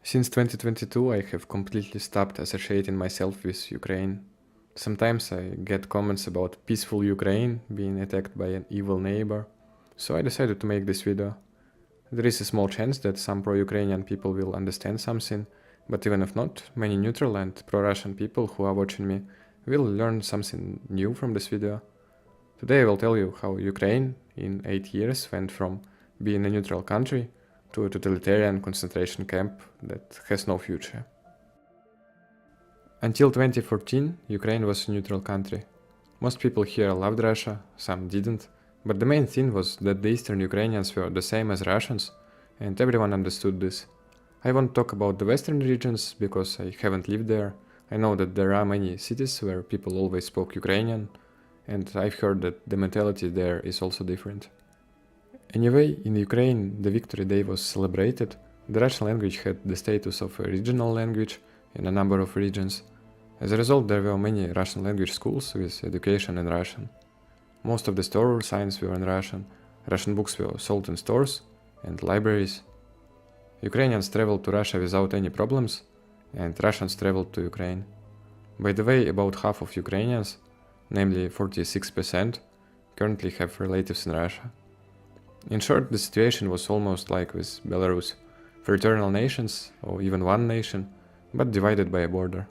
Since 2022, I have completely stopped associating myself with Ukraine. Sometimes I get comments about peaceful Ukraine being attacked by an evil neighbor, so I decided to make this video. There is a small chance that some pro-Ukrainian people will understand something, but even if not, many neutral and pro-Russian people who are watching me will learn something new from this video. Today I will tell you how Ukraine in 8 years went from being a neutral country to a totalitarian concentration camp that has no future. Until 2014, Ukraine was a neutral country. Most people here loved Russia, some didn't, but the main thing was that the Eastern Ukrainians were the same as Russians, and everyone understood this. I won't talk about the Western regions because I haven't lived there. I know that there are many cities where people always spoke Ukrainian, and I've heard that the mentality there is also different. Anyway, in Ukraine, the Victory Day was celebrated. The Russian language had the status of a regional language in a number of regions. As a result, there were many Russian language schools with education in Russian. Most of the store signs were in Russian. Russian books were sold in stores and libraries. Ukrainians traveled to Russia without any problems, and Russians traveled to Ukraine. By the way, about half of Ukrainians, namely 46%, currently have relatives in Russia. In short, the situation was almost like with Belarus, fraternal nations, or even one nation, but divided by a border.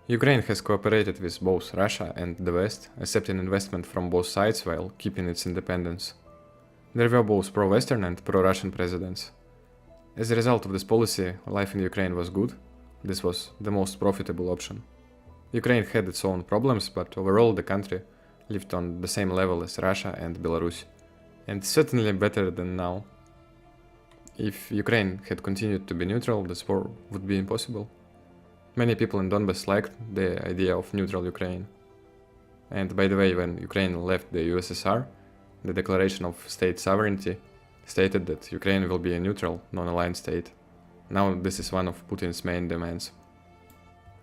Ukraine has cooperated with both Russia and the West, accepting investment from both sides while keeping its independence. There were both pro-Western and pro-Russian presidents. As a result of this policy, life in Ukraine was good. This was the most profitable option. Ukraine had its own problems, but overall the country lived on the same level as Russia and Belarus, and certainly better than now. If Ukraine had continued to be neutral, this war would be impossible. Many people in Donbass liked the idea of neutral Ukraine. And by the way, when Ukraine left the USSR, the Declaration of State Sovereignty stated that Ukraine will be a neutral, non-aligned state. Now this is one of Putin's main demands.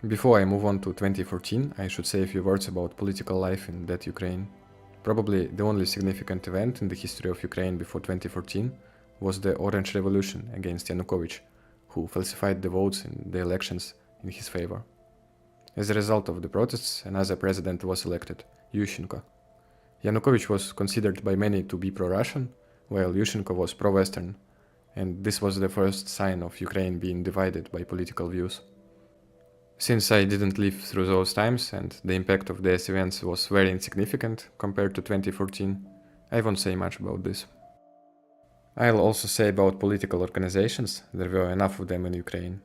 Before I move on to 2014, I should say a few words about political life in that Ukraine. Probably the only significant event in the history of Ukraine before 2014 was the Orange Revolution against Yanukovych, who falsified the votes in the elections in his favor. As a result of the protests, another president was elected, Yushchenko. Yanukovych was considered by many to be pro-Russian, while Yushchenko was pro-Western, and this was the first sign of Ukraine being divided by political views. Since I didn't live through those times and the impact of these events was very insignificant compared to 2014, I won't say much about this. I'll also say about political organizations, there were enough of them in Ukraine.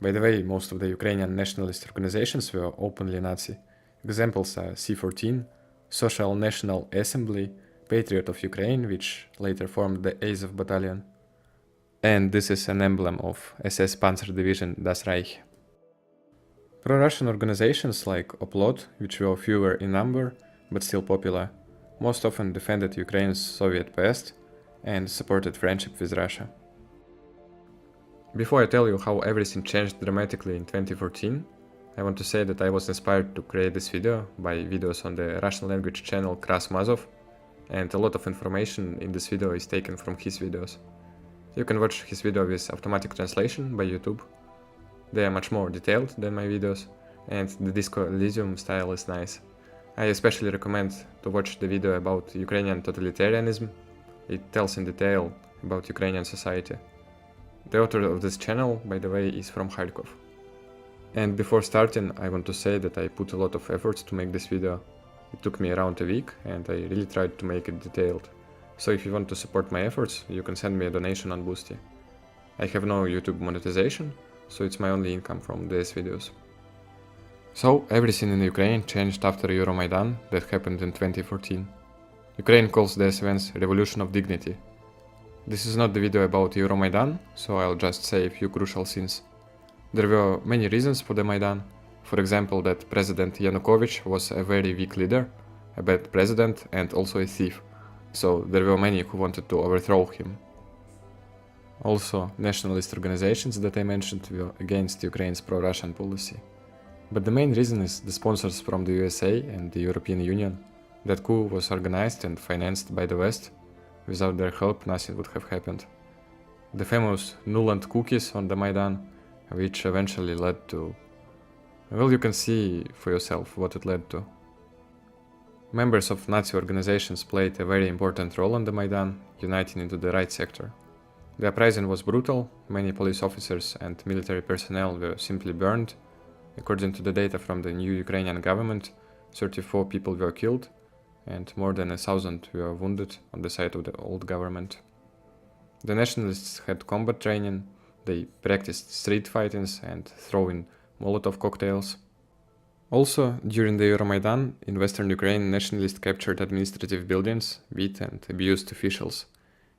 By the way, most of the Ukrainian nationalist organizations were openly Nazi. Examples are C14, Social National Assembly, Patriot of Ukraine, which later formed the Azov Battalion. And this is an emblem of SS Panzer Division Das Reich. Pro-Russian organizations like Oplot, which were fewer in number but still popular, most often defended Ukraine's Soviet past and supported friendship with Russia. Before I tell you how everything changed dramatically in 2014, I want to say that I was inspired to create this video by videos on the Russian language channel Krasmazov, and a lot of information in this video is taken from his videos. You can watch his video with automatic translation by YouTube. They are much more detailed than my videos, and the Disco Elysium style is nice. I especially recommend to watch the video about Ukrainian totalitarianism. It tells in detail about Ukrainian society. The author of this channel, by the way, is from Kharkov. And before starting, I want to say that I put a lot of efforts to make this video. It took me around a week, and I really tried to make it detailed. So if you want to support my efforts, you can send me a donation on Boosty. I have no YouTube monetization, so it's my only income from these videos. So everything in Ukraine changed after Euromaidan that happened in 2014. Ukraine calls these events Revolution of Dignity. This is not the video about Euromaidan, so I'll just say a few crucial things. There were many reasons for the Maidan. For example, that President Yanukovych was a very weak leader, a bad president and also a thief. So there were many who wanted to overthrow him. Also, nationalist organizations that I mentioned were against Ukraine's pro-Russian policy. But the main reason is the sponsors from the USA and the European Union. That coup was organized and financed by the West. Without their help, nothing would have happened. the famous Nuland cookies on the Maidan, which eventually led to... Well, you can see for yourself what it led to. Members of Nazi organizations played a very important role on the Maidan, uniting into the right sector. The uprising was brutal, many police officers and military personnel were simply burned. According to the data from the new Ukrainian government, 34 people were killed and more than 1,000 were wounded on the side of the old government. The nationalists had combat training, they practiced street fightings and throwing Molotov cocktails. Also, during the Euromaidan, in western Ukraine, nationalists captured administrative buildings, beat and abused officials.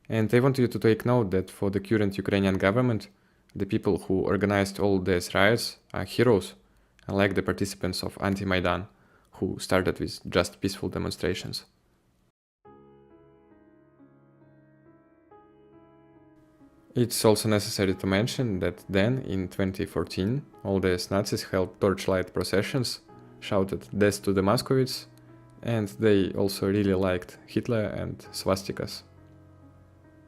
And I want you to take note that for the current Ukrainian government, the people who organized all these riots are heroes, unlike the participants of anti-Maidan, who started with just peaceful demonstrations. It's also necessary to mention that then, in 2014, all these Nazis held torchlight processions, shouted "Death to the Moscovites", and they also really liked Hitler and swastikas.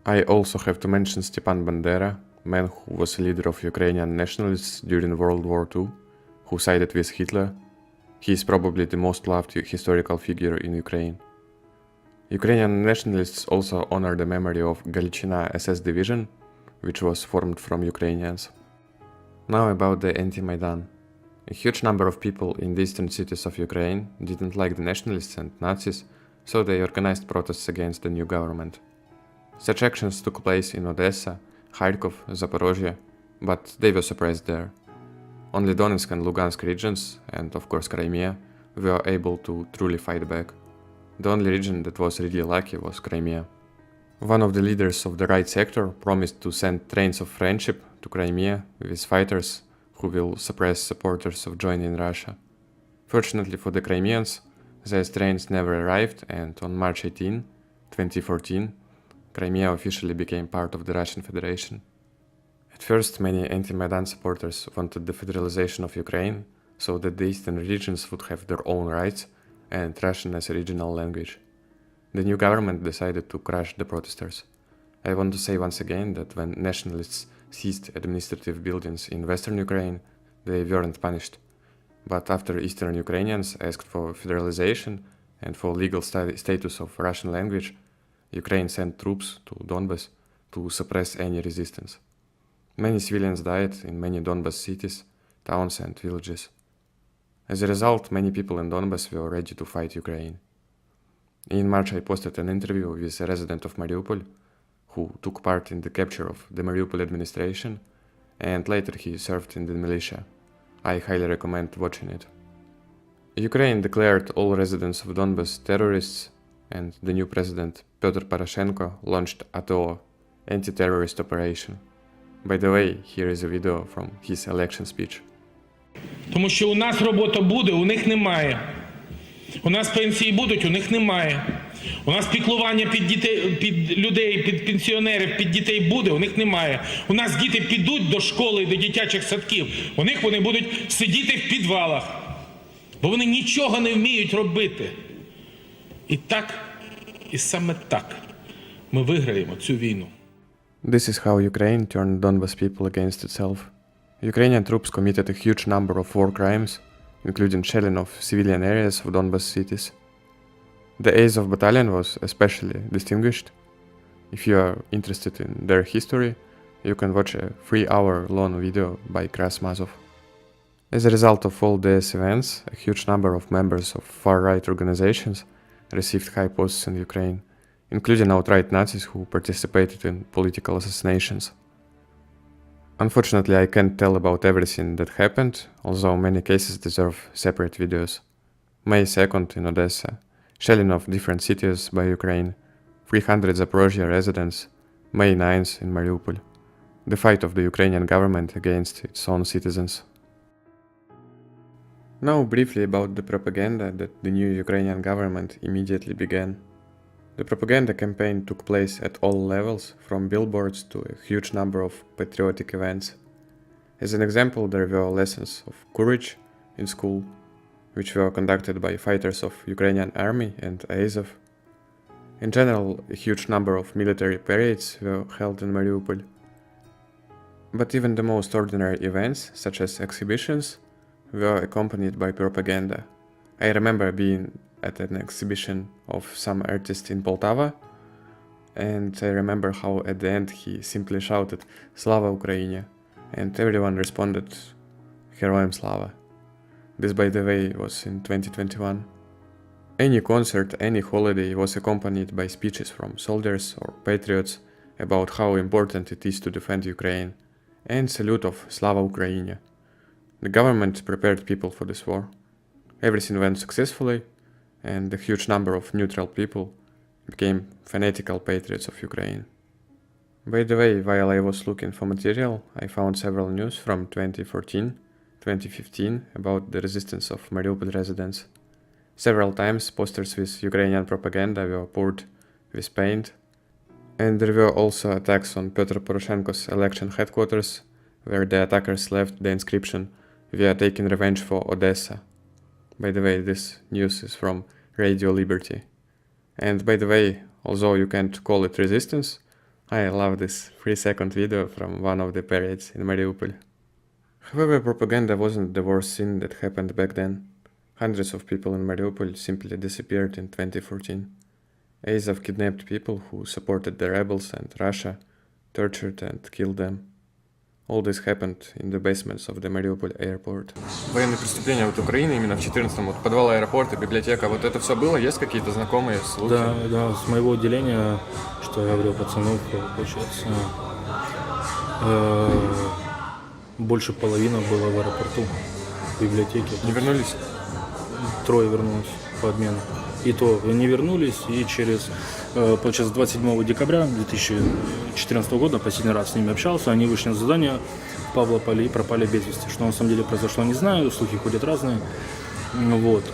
I also have to mention Stepan Bandera, man who was a leader of Ukrainian nationalists during World War II, who sided with Hitler. He is probably the most loved historical figure in Ukraine. Ukrainian nationalists also honor the memory of Galchina SS division, which was formed from Ukrainians. Now about the anti-Maidan. A huge number of people in the eastern cities of Ukraine didn't like the nationalists and Nazis, so they organized protests against the new government. Such actions took place in Odessa, Kharkov, Zaporozhye, but they were suppressed there. Only Donetsk and Lugansk regions, and of course Crimea, were able to truly fight back. The only region that was really lucky was Crimea. One of the leaders of the right sector promised to send trains of friendship to Crimea with fighters who will suppress supporters of joining Russia. Fortunately for the Crimeans, these trains never arrived, and on March 18, 2014, Crimea officially became part of the Russian Federation. At first, many anti-Maidan supporters wanted the federalization of Ukraine so that the eastern regions would have their own rights and Russian as a regional language. The new government decided to crush the protesters. I want to say once again that when nationalists seized administrative buildings in western Ukraine, they weren't punished. But after eastern Ukrainians asked for federalization and for legal status of Russian language, Ukraine sent troops to Donbas to suppress any resistance. Many civilians died in many Donbas cities, towns and villages. As a result, many people in Donbas were ready to fight Ukraine. In March I posted an interview with a resident of Mariupol who took part in the capture of the Mariupol administration, and later he served in the militia. I highly recommend watching it. Ukraine declared all residents of Donbas terrorists, and the new president Petro Poroshenko launched ATO, anti-terrorist operation. By the way, here is a video from his election speech. Тому що у нас робота буде, у них немає. У нас пенсії будуть, у них немає. У нас піклування під дітей, під людей, під пенсіонерів, під дітей буде, у них немає. У нас діти підуть до школи, до дитячих садків, у них вони будуть сидіти в підвалах, бо вони нічого не вміють робити. І так, і саме так ми виграємо цю війну. This is how Ukraine turned Donbas people against itself. Ukrainian troops committed a huge number of war crimes, including shelling of civilian areas of Donbas cities. The Azov battalion was especially distinguished. If you are interested in their history, you can watch a 3-hour-long video by Krasmazov. As a result of all these events, a huge number of members of far-right organizations received high posts in Ukraine, including outright Nazis who participated in political assassinations. Unfortunately, I can't tell about everything that happened, although many cases deserve separate videos. May 2nd in Odessa, shelling of different cities by Ukraine, 300 Zaporozhye residents, May 9th in Mariupol, the fight of the Ukrainian government against its own citizens. Now briefly about the propaganda that the new Ukrainian government immediately began. The propaganda campaign took place at all levels, from billboards to a huge number of patriotic events. As an example, there were lessons of courage in school, which were conducted by fighters of Ukrainian army and Azov. In general, a huge number of military parades were held in Mariupol. But even the most ordinary events, such as exhibitions, were accompanied by propaganda. I remember being at an exhibition of some artist in Poltava, and I remember how at the end he simply shouted Slava Ukraini, and everyone responded Heroям Slava. This, by the way, was in 2021. Any concert, any holiday was accompanied by speeches from soldiers or patriots about how important it is to defend Ukraine, and salute of Slava Ukraini. The government prepared people for this war. Everything went successfully, and a huge number of neutral people became fanatical patriots of Ukraine. By the way, while I was looking for material, I found several news from 2014, 2015 about the resistance of Mariupol residents. Several times posters with Ukrainian propaganda were poured with paint, and there were also attacks on Petro Poroshenko's election headquarters, where the attackers left the inscription "We are taking revenge for Odessa." By the way, this news is from Radio Liberty. And by the way, although you can't call it resistance, I love this 3-second video from one of the parades in Mariupol. However, propaganda wasn't the worst thing that happened back then. Hundreds of people in Mariupol simply disappeared in 2014. Azov kidnapped people who supported the rebels, and Russia tortured and killed them. All this happened in the basements of the Mariupol airport. Военные преступления от Украины именно в 14-м, вот подвал аэропорта, библиотека, вот это все было? Есть какие-то знакомые случаи? Да, с моего отделения, что я говорил, пацанов, получается, больше половины было в аэропорту, в библиотеке. Не вернулись? 3 вернулось по обмену. И то не вернулись, и через, получается, 27 декабря 2014 года последний раз с ними общался, они вышли на задание в Павлополе и пропали без вести. Что на самом деле произошло, не знаю, слухи ходят разные. Вот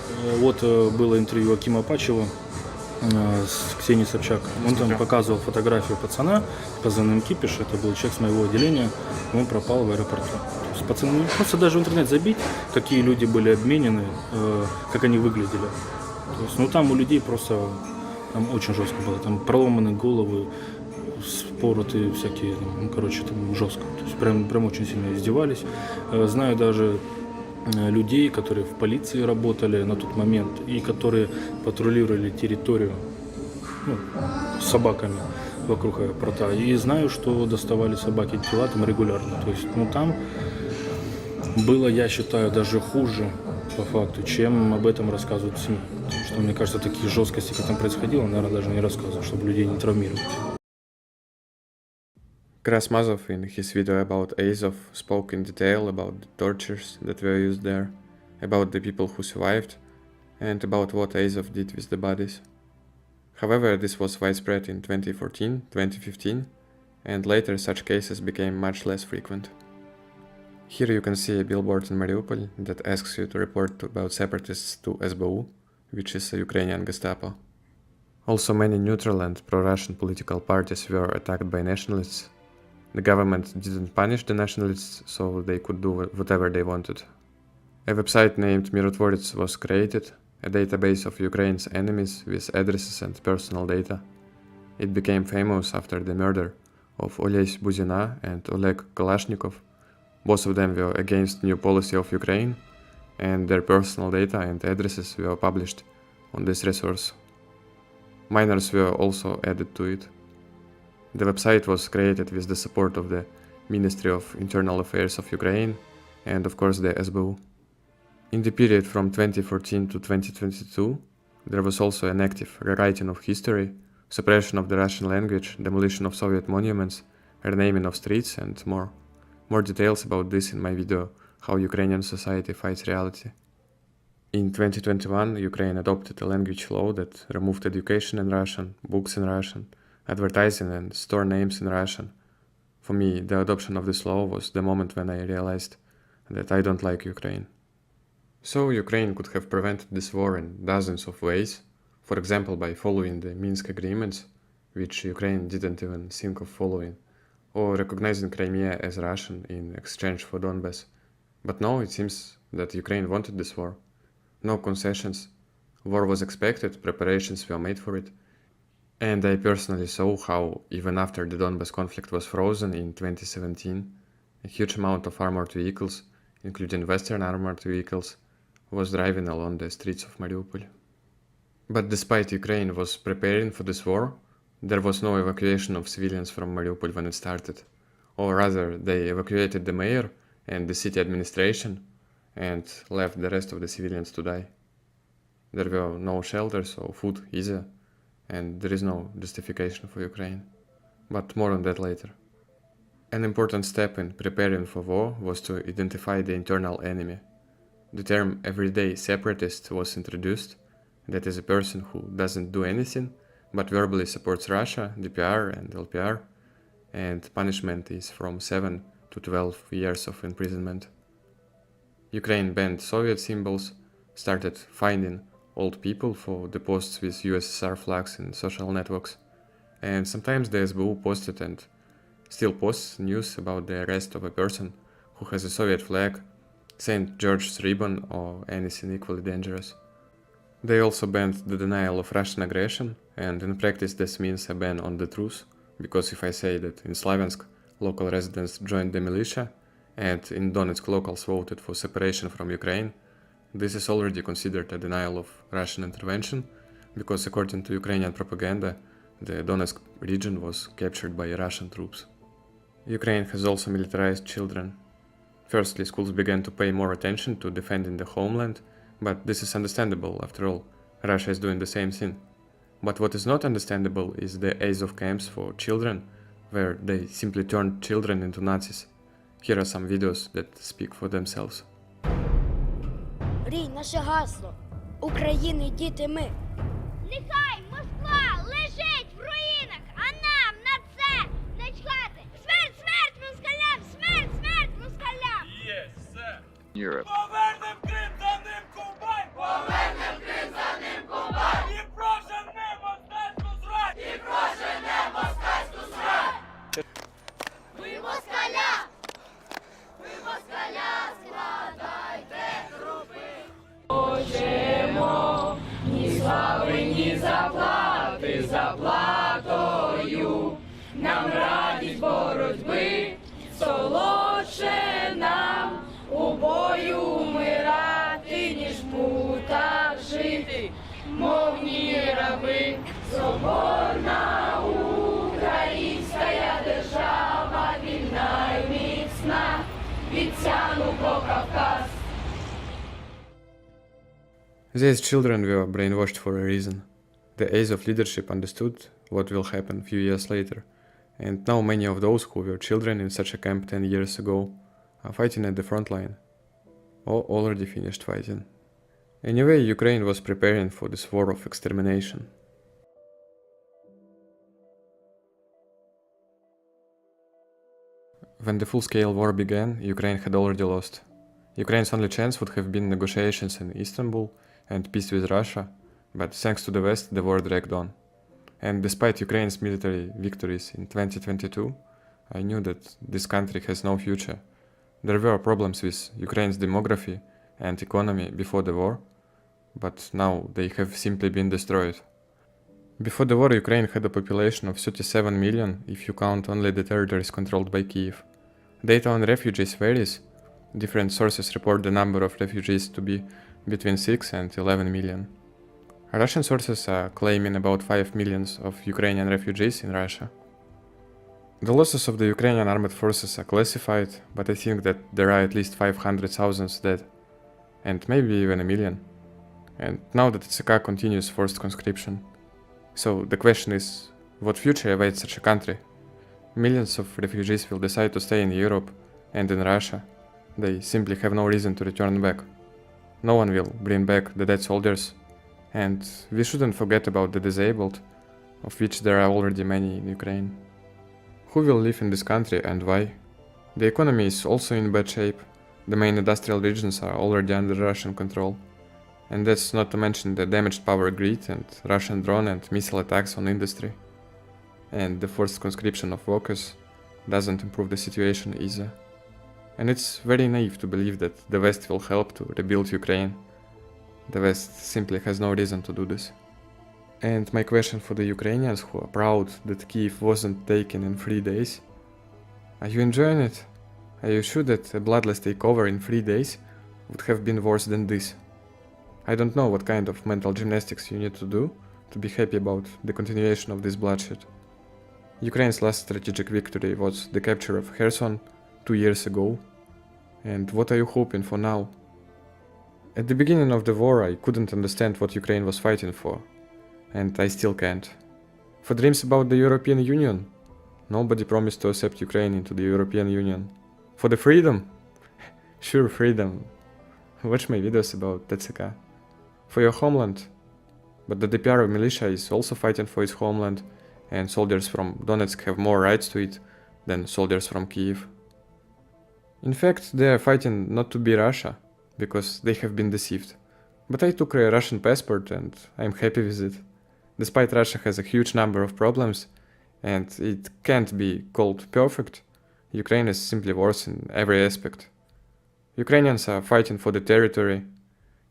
было интервью Акима Апачева с Ксенией Собчак. Он там показывал фотографию пацана с позывным Кипиш, это был человек с моего отделения, он пропал в аэропорту. То есть пацаны, просто даже в интернет забить, какие люди были обменены, как они выглядели. То есть, там у людей просто там очень жестко было, там проломаны головы, спороты всякие, там жестко. То есть прям очень сильно издевались. Знаю даже людей, которые в полиции работали на тот момент и которые патрулировали территорию с собаками вокруг аэропорта. И знаю, что доставали собаки тела там регулярно. То есть, там было, я считаю, даже хуже по факту, чем об этом рассказывают СМИ. Потому что, мне кажется, такие жесткости, как там происходило, наверное, даже не рассказывают, чтобы людей не травмировать. Krasmazov, in his video about Azov, spoke in detail about the tortures that were used there, about the people who survived, and about what Azov did with the bodies. However, this was widespread in 2014, 2015, and later such cases became much less frequent. Here you can see a billboard in Mariupol that asks you to report about separatists to SBU, which is a Ukrainian Gestapo. Also, many neutral and pro-Russian political parties were attacked by nationalists. The government didn't punish the nationalists, so they could do whatever they wanted. A website named Mirotvorets was created, a database of Ukraine's enemies with addresses and personal data. It became famous after the murder of Olесь Buzina and Oleg Kalashnikov. Both of them were against new policy of Ukraine, and their personal data and addresses were published on this resource. Minors were also added to it. The website was created with the support of the Ministry of Internal Affairs of Ukraine and of course the SBU. In the period from 2014 to 2022, there was also an active rewriting of history, suppression of the Russian language, demolition of Soviet monuments, renaming of streets, and more. More details about this in my video, How Ukrainian Society Fights Reality. In 2021, Ukraine adopted a language law that removed education in Russian, books in Russian, advertising and store names in Russian. For me, the adoption of this law was the moment when I realized that I don't like Ukraine. So Ukraine could have prevented this war in dozens of ways, for example by following the Minsk agreements, which Ukraine didn't even think of following, or recognizing Crimea as Russian in exchange for Donbass. But now it seems that Ukraine wanted this war. No concessions. War was expected, preparations were made for it. And I personally saw how, even after the Donbass conflict was frozen in 2017, a huge amount of armored vehicles, including Western armored vehicles, was driving along the streets of Mariupol. But despite Ukraine was preparing for this war, there was no evacuation of civilians from Mariupol when it started. Or rather, they evacuated the mayor and the city administration and left the rest of the civilians to die. There were no shelters or food either, and there is no justification for Ukraine. But more on that later. An important step in preparing for war was to identify the internal enemy. The term everyday separatist was introduced. That is a person who doesn't do anything, but verbally supports Russia, DPR and LPR, and punishment is from 7 to 12 years of imprisonment. Ukraine banned Soviet symbols, started finding old people for the posts with USSR flags in social networks, and sometimes the SBU posted and still posts news about the arrest of a person who has a Soviet flag, St. George's ribbon or anything equally dangerous. They also banned the denial of Russian aggression, and in practice this means a ban on the truth, because if I say that in Slaviansk local residents joined the militia and in Donetsk locals voted for separation from Ukraine, this is already considered a denial of Russian intervention, because according to Ukrainian propaganda, the Donetsk region was captured by Russian troops. Ukraine has also militarized children. Firstly, schools began to pay more attention to defending the homeland, but this is understandable, after all, Russia is doing the same thing. But what is not understandable is the Azov camps for children, where they simply turned children into Nazis. Here are some videos that speak for themselves. Рій, наше гасло. України, діти, ми. Нехай Москва лежить в руїнах, а нам на це не чхати. Смерть, смерть москалям! Смерть, смерть москалям! Europe. Повернем Крим, за ним Кубань! Повернем Крим, за ним Кубань! І проженемо москальську зрать! І проженемо москальську зрать! Ви москаля! Ви москаля, складайте трупи! These children were brainwashed for a reason. The Azov leadership understood what will happen a few years later, and now many of those who were children in such a camp 10 years ago are fighting at the front line, or already finished fighting. Anyway, Ukraine was preparing for this war of extermination. When the full-scale war began, Ukraine had already lost. Ukraine's only chance would have been negotiations in Istanbul and peace with Russia, but thanks to the West, the war dragged on. And despite Ukraine's military victories in 2022, I knew that this country has no future. There were problems with Ukraine's demography and economy before the war, but now they have simply been destroyed. Before the war, Ukraine had a population of 37 million if you count only the territories controlled by Kiev. Data on refugees varies. Different sources report the number of refugees to be between 6 and 11 million. Russian sources are claiming about 5 million of Ukrainian refugees in Russia. The losses of the Ukrainian armed forces are classified, but I think that there are at least 500,000 dead, and maybe even a million. And now the TCK continues forced conscription. So the question is, what future awaits such a country? Millions of refugees will decide to stay in Europe and in Russia. They simply have no reason to return back. No one will bring back the dead soldiers, and we shouldn't forget about the disabled, of which there are already many in Ukraine. Who will live in this country and why? The economy is also in bad shape. The main industrial regions are already under Russian control. And that's not to mention the damaged power grid and Russian drone and missile attacks on industry. And the forced conscription of workers doesn't improve the situation either. And it's very naive to believe that the West will help to rebuild Ukraine. The West simply has no reason to do this. And my question for the Ukrainians who are proud that Kyiv wasn't taken in 3 days: are you enjoying it? Are you sure that a bloodless takeover in 3 days would have been worse than this? I don't know what kind of mental gymnastics you need to do to be happy about the continuation of this bloodshed. Ukraine's last strategic victory was the capture of Kherson 2 years ago. And what are you hoping for now? At the beginning of the war, I couldn't understand what Ukraine was fighting for. And I still can't. For dreams about the European Union? Nobody promised to accept Ukraine into the European Union. For the freedom? Sure, freedom. Watch my videos about TCK. For your homeland? But the DPR militia is also fighting for its homeland, and soldiers from Donetsk have more rights to it than soldiers from Kiev. In fact, they are fighting not to be Russia, because they have been deceived. But I took a Russian passport and I'm happy with it. Despite Russia has a huge number of problems, and it can't be called perfect, Ukraine is simply worse in every aspect. Ukrainians are fighting for the territory.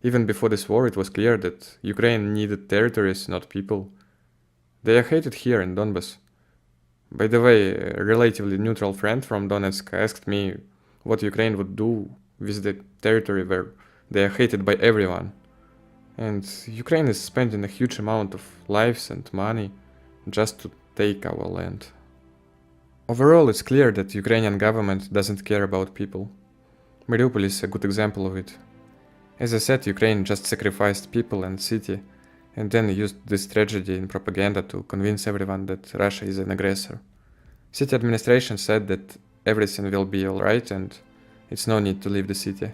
Even before this war, it was clear that Ukraine needed territories, not people. They are hated here in Donbas. By the way, a relatively neutral friend from Donetsk asked me what Ukraine would do with the territory where they are hated by everyone. And Ukraine is spending a huge amount of lives and money just to take our land. Overall, it's clear that Ukrainian government doesn't care about people. Mariupol is a good example of it. As I said, Ukraine just sacrificed people and city, and then used this tragedy in propaganda to convince everyone that Russia is an aggressor. City administration said that everything will be alright and it's no need to leave the city.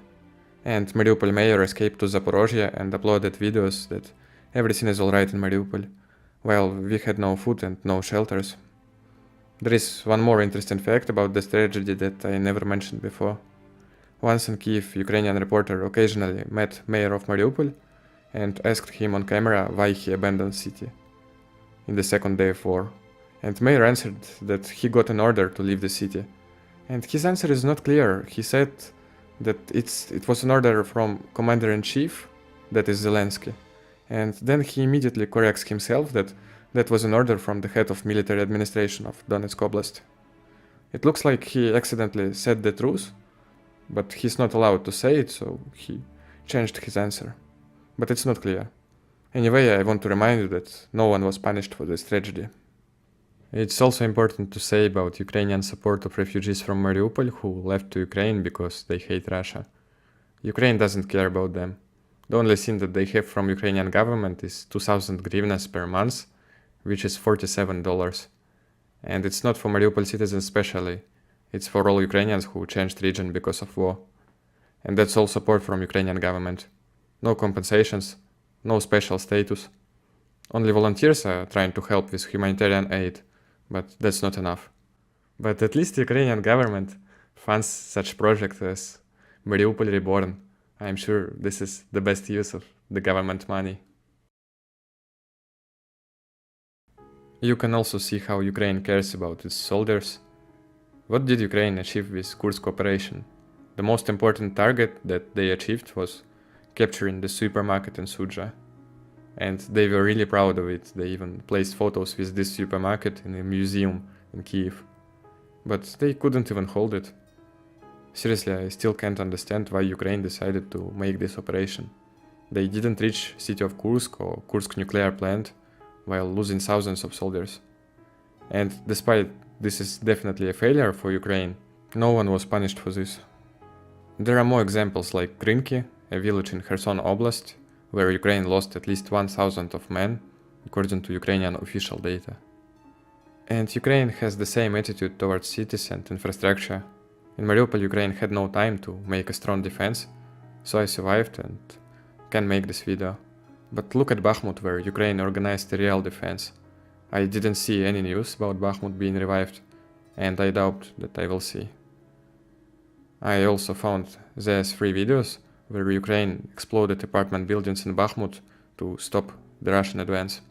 And Mariupol mayor escaped to Zaporozhye and uploaded videos that everything is alright in Mariupol, while we had no food and no shelters. There is one more interesting fact about this tragedy that I never mentioned before. Once in Kiev, Ukrainian reporter occasionally met mayor of Mariupol and asked him on camera why he abandoned city in the second day of war. And mayor answered that he got an order to leave the city. And his answer is not clear. He said that it was an order from commander-in-chief, that is Zelensky. And then he immediately corrects himself that that was an order from the head of military administration of Donetsk Oblast. It looks like he accidentally said the truth, but he's not allowed to say it, so he changed his answer. But it's not clear. Anyway, I want to remind you that no one was punished for this tragedy. It's also important to say about Ukrainian support of refugees from Mariupol who left to Ukraine because they hate Russia. Ukraine doesn't care about them. The only thing that they have from Ukrainian government is 2000 hryvnias per month, which is $47. And it's not for Mariupol citizens especially. It's for all Ukrainians who changed region because of war. And that's all support from Ukrainian government. No compensations, no special status. Only volunteers are trying to help with humanitarian aid, but that's not enough. But at least Ukrainian government funds such projects as Mariupol Reborn. I'm sure this is the best use of the government money. You can also see how Ukraine cares about its soldiers. What did Ukraine achieve with Kursk operation? The most important target that they achieved was capturing the supermarket in Sudzha. And they were really proud of it. They even placed photos with this supermarket in a museum in Kiev. But they couldn't even hold it. Seriously, I still can't understand why Ukraine decided to make this operation. They didn't reach city of Kursk or Kursk nuclear plant while losing thousands of soldiers. And despite this is definitely a failure for Ukraine, no one was punished for this. There are more examples like Krynki, a village in Kherson Oblast, where Ukraine lost at least 1,000 of men, according to Ukrainian official data. And Ukraine has the same attitude towards cities and infrastructure. In Mariupol, Ukraine had no time to make a strong defense, so I survived and can make this video. But look at Bakhmut, where Ukraine organized a real defense. I didn't see any news about Bakhmut being revived, and I doubt that I will see. I also found there's 3 videos where Ukraine exploded apartment buildings in Bakhmut to stop the Russian advance.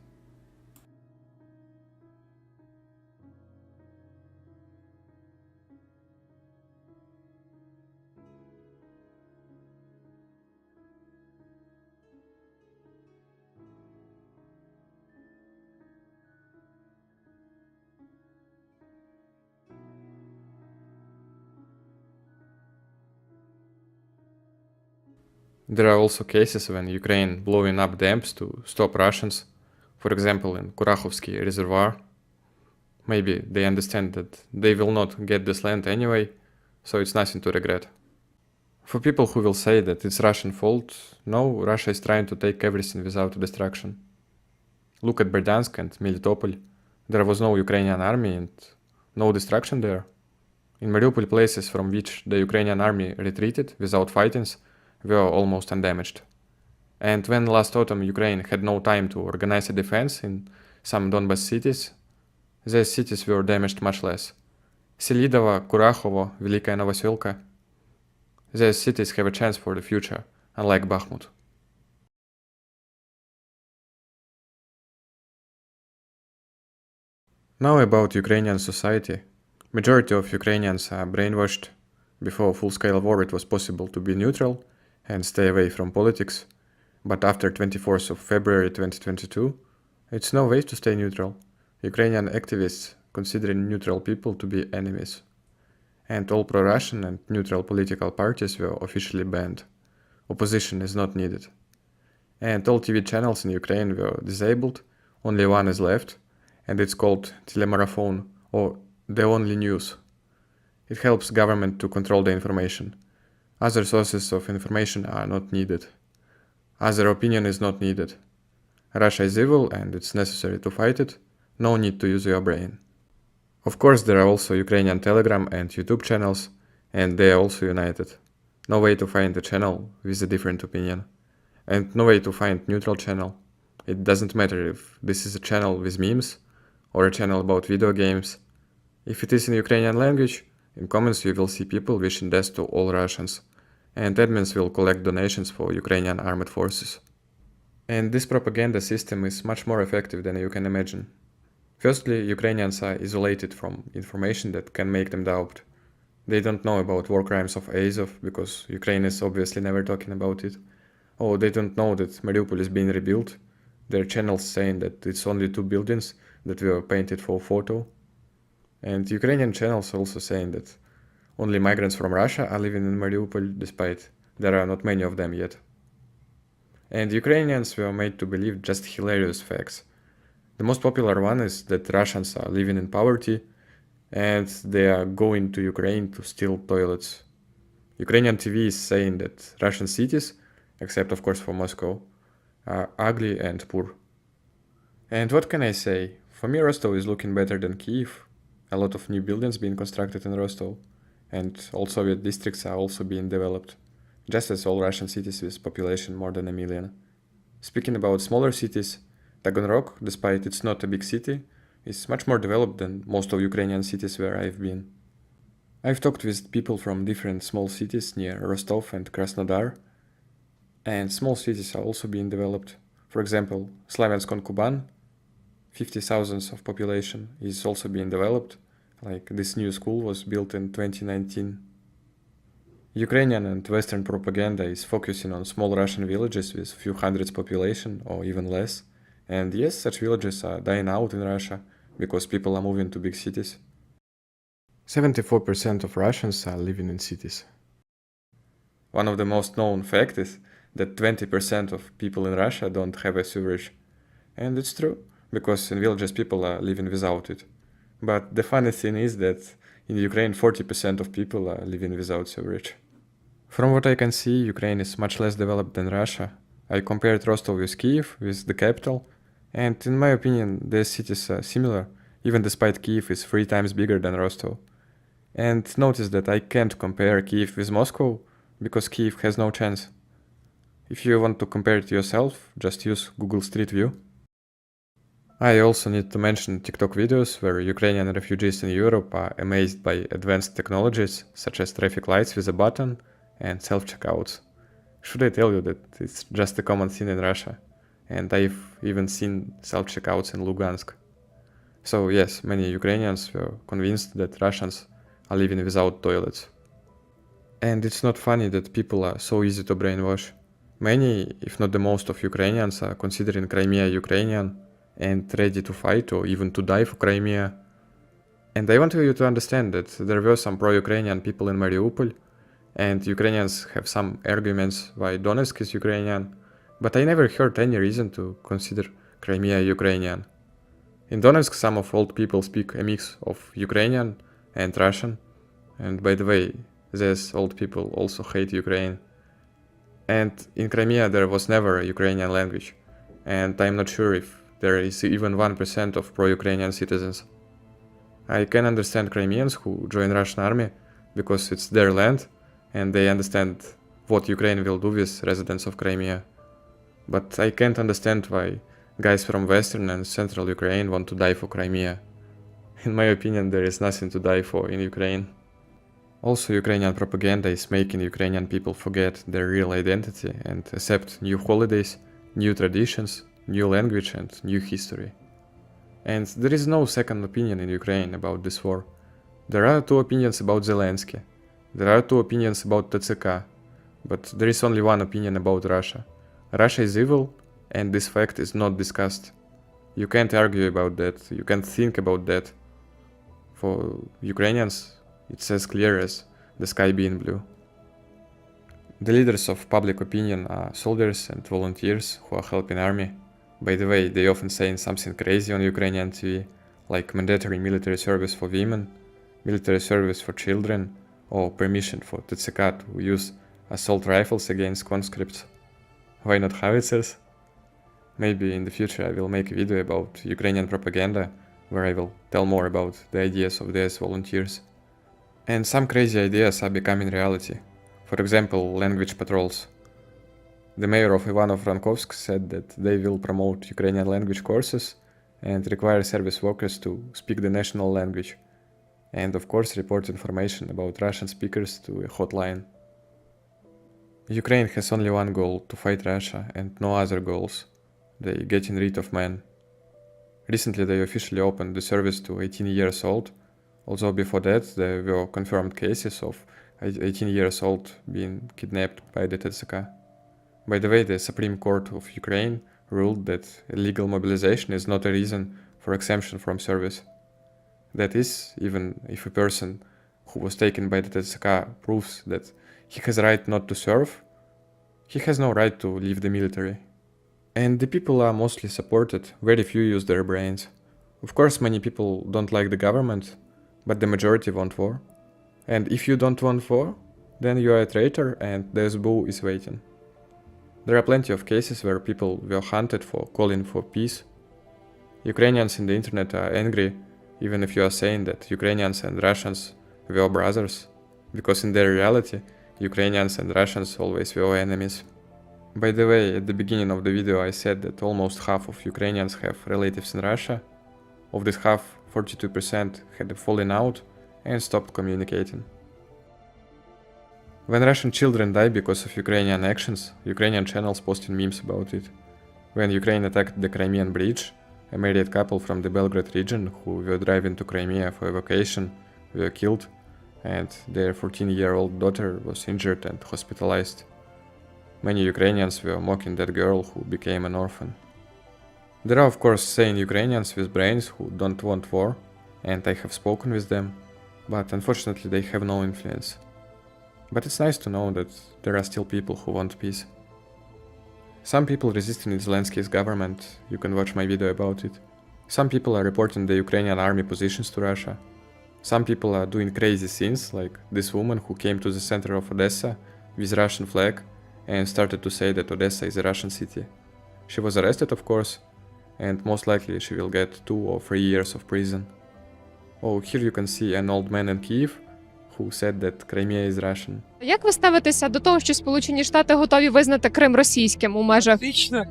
There are also cases when Ukraine blowing up dams to stop Russians, for example in Kurachovsky Reservoir. Maybe they understand that they will not get this land anyway, so it's nothing to regret. For people who will say that it's Russian fault, no, Russia is trying to take everything without destruction. Look at Berdansk and Melitopol. There was no Ukrainian army and no destruction there. In Mariupol, places from which the Ukrainian army retreated without fightings were almost undamaged. And when last autumn Ukraine had no time to organize a defense in some Donbas cities, these cities were damaged much less. Selidovo, Kurachovo, Velikaya Novoselka. These cities have a chance for the future, unlike Bakhmut. Now about Ukrainian society. Majority of Ukrainians are brainwashed. Before full-scale war it was possible to be neutral and stay away from politics, but after 24th of February 2022, it's no way to stay neutral. Ukrainian activists considering neutral people to be enemies. And all pro-Russian and neutral political parties were officially banned. Opposition is not needed. And all TV channels in Ukraine were disabled, only one is left, and it's called Telemarathon, or The Only News. It helps government to control the information. Other sources of information are not needed. Other opinion is not needed. Russia is evil and it's necessary to fight it. No need to use your brain. Of course, there are also Ukrainian Telegram and YouTube channels, and they are also united. No way to find a channel with a different opinion. And no way to find neutral channel. It doesn't matter if this is a channel with memes or a channel about video games. If it is in Ukrainian language, in comments you will see people wishing death to all Russians, and admins will collect donations for Ukrainian armed forces. And this propaganda system is much more effective than you can imagine. Firstly, Ukrainians are isolated from information that can make them doubt. They don't know about war crimes of Azov, because Ukraine is obviously never talking about it. Or they don't know that Mariupol is being rebuilt. There are channels saying that it's only 2 buildings that were painted for photo. And Ukrainian channels also saying that only migrants from Russia are living in Mariupol, despite there are not many of them yet. And Ukrainians were made to believe just hilarious facts. The most popular one is that Russians are living in poverty and they are going to Ukraine to steal toilets. Ukrainian TV is saying that Russian cities, except of course for Moscow, are ugly and poor. And what can I say? For me, Rostov is looking better than Kiev. A lot of new buildings being constructed in Rostov, and all Soviet districts are also being developed, just as all Russian cities with population more than 1 million. Speaking about smaller cities, Taganrog, despite it's not a big city, is much more developed than most of Ukrainian cities where I've been. I've talked with people from different small cities near Rostov and Krasnodar, and small cities are also being developed. For example, Slaviansk-on-Kuban, 50,000 of population, is also being developed, like this new school was built in 2019. Ukrainian and Western propaganda is focusing on small Russian villages with few hundreds population or even less. And yes, such villages are dying out in Russia because people are moving to big cities. 74% of Russians are living in cities. One of the most known facts is that 20% of people in Russia don't have a sewerage. And it's true, because in villages people are living without it. But the funny thing is that in Ukraine 40% of people are living without sewerage. From what I can see, Ukraine is much less developed than Russia. I compared Rostov with Kiev, with the capital, and in my opinion, the cities are similar, even despite Kiev is 3 times bigger than Rostov. And notice that I can't compare Kiev with Moscow, because Kiev has no chance. If you want to compare it yourself, just use Google Street View. I also need to mention TikTok videos where Ukrainian refugees in Europe are amazed by advanced technologies, such as traffic lights with a button and self-checkouts. Should I tell you that it's just a common thing in Russia? And I've even seen self-checkouts in Lugansk. So yes, many Ukrainians were convinced that Russians are living without toilets. And it's not funny that people are so easy to brainwash. Many, if not the most of Ukrainians are considering Crimea Ukrainian and ready to fight or even to die for Crimea. And I want you to understand that there were some pro-Ukrainian people in Mariupol, and Ukrainians have some arguments why Donetsk is Ukrainian, but I never heard any reason to consider Crimea Ukrainian. In Donetsk, some of old people speak a mix of Ukrainian and Russian, and by the way, these old people also hate Ukraine. And in Crimea there was never a Ukrainian language, and I'm not sure if there is even 1% of pro-Ukrainian citizens. I can understand Crimeans who join Russian army because it's their land and they understand what Ukraine will do with residents of Crimea. But I can't understand why guys from Western and Central Ukraine want to die for Crimea. In my opinion, there is nothing to die for in Ukraine. Also, Ukrainian propaganda is making Ukrainian people forget their real identity and accept new holidays, new traditions, new language and new history. And there is no second opinion in Ukraine about this war. There are two opinions about Zelensky. There are two opinions about TCK. But there is only one opinion about Russia. Russia is evil, and this fact is not discussed. You can't argue about that, you can't think about that. For Ukrainians, it's as clear as the sky being blue. The leaders of public opinion are soldiers and volunteers who are helping army. By the way, they often say something crazy on Ukrainian TV, like mandatory military service for women, military service for children, or permission for TCK to use assault rifles against conscripts. Why not howitzers? Maybe in the future I will make a video about Ukrainian propaganda, where I will tell more about the ideas of these volunteers. And some crazy ideas are becoming reality. For example, language patrols. The mayor of Ivano-Frankovsk said that they will promote Ukrainian language courses and require service workers to speak the national language. And of course report information about Russian speakers to a hotline. Ukraine has only one goal: to fight Russia, and no other goals. They getting rid of men. Recently they officially opened the service to 18 years old, although before that there were confirmed cases of 18 years old being kidnapped by the TCK. By the way, the Supreme Court of Ukraine ruled that illegal mobilization is not a reason for exemption from service. That is, even if a person who was taken by the TCK proves that he has a right not to serve, he has no right to leave the military. And the people are mostly supported, very few use their brains. Of course, many people don't like the government, but the majority want war. And if you don't want war, then you are a traitor and the SBU is waiting. There are plenty of cases where people were hunted for calling for peace. Ukrainians in the internet are angry, even if you are saying that Ukrainians and Russians were brothers, because in their reality, Ukrainians and Russians always were enemies. By the way, at the beginning of the video I said that almost half of Ukrainians have relatives in Russia. Of this half, 42% had fallen out and stopped communicating. When Russian children die because of Ukrainian actions, Ukrainian channels posted memes about it. When Ukraine attacked the Crimean Bridge, a married couple from the Belgrade region who were driving to Crimea for a vacation were killed, and their 14-year-old daughter was injured and hospitalized. Many Ukrainians were mocking that girl who became an orphan. There are of course sane Ukrainians with brains who don't want war, and I have spoken with them, but unfortunately they have no influence. But it's nice to know that there are still people who want peace. Some people resisting Zelensky's government, you can watch my video about it. Some people are reporting the Ukrainian army positions to Russia. Some people are doing crazy things, like this woman who came to the center of Odessa with Russian flag and started to say that Odessa is a Russian city. She was arrested, of course, and most likely she will get 2 or 3 years of prison. Oh, here you can see an old man in Kyiv who said that Crimea is Russian. Як ви ставитеся до того, що Сполучені Штати готові визнати Крим російським у межах? Отлично.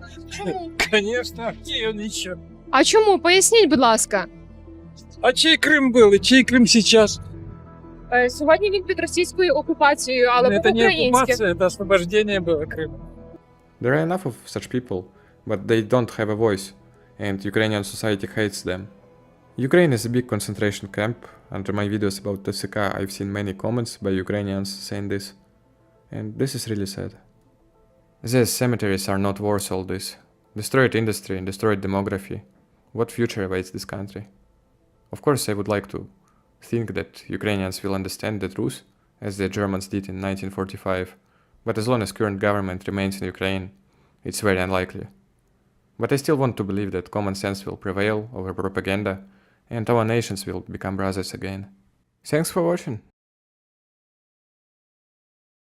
Конечно, Киев ничего. А чому? Поясніть, будь ласка. А чей Крым был и чей Крым сейчас? Сьогодні він під російською окупацією, але Это не по-українськи. оккупация, это освобождение было Крыма. There are enough of such people, but they don't have a voice, and Ukrainian society hates them. Ukraine is a big concentration camp. Under my videos about TCK, I've seen many comments by Ukrainians saying this, and this is really sad. These cemeteries are not worth all this. Destroyed industry and destroyed demography. What future awaits this country? Of course, I would like to think that Ukrainians will understand the truth as the Germans did in 1945, but as long as current government remains in Ukraine, it's very unlikely. But I still want to believe that common sense will prevail over propaganda and our nations will become brothers again. Thanks for watching.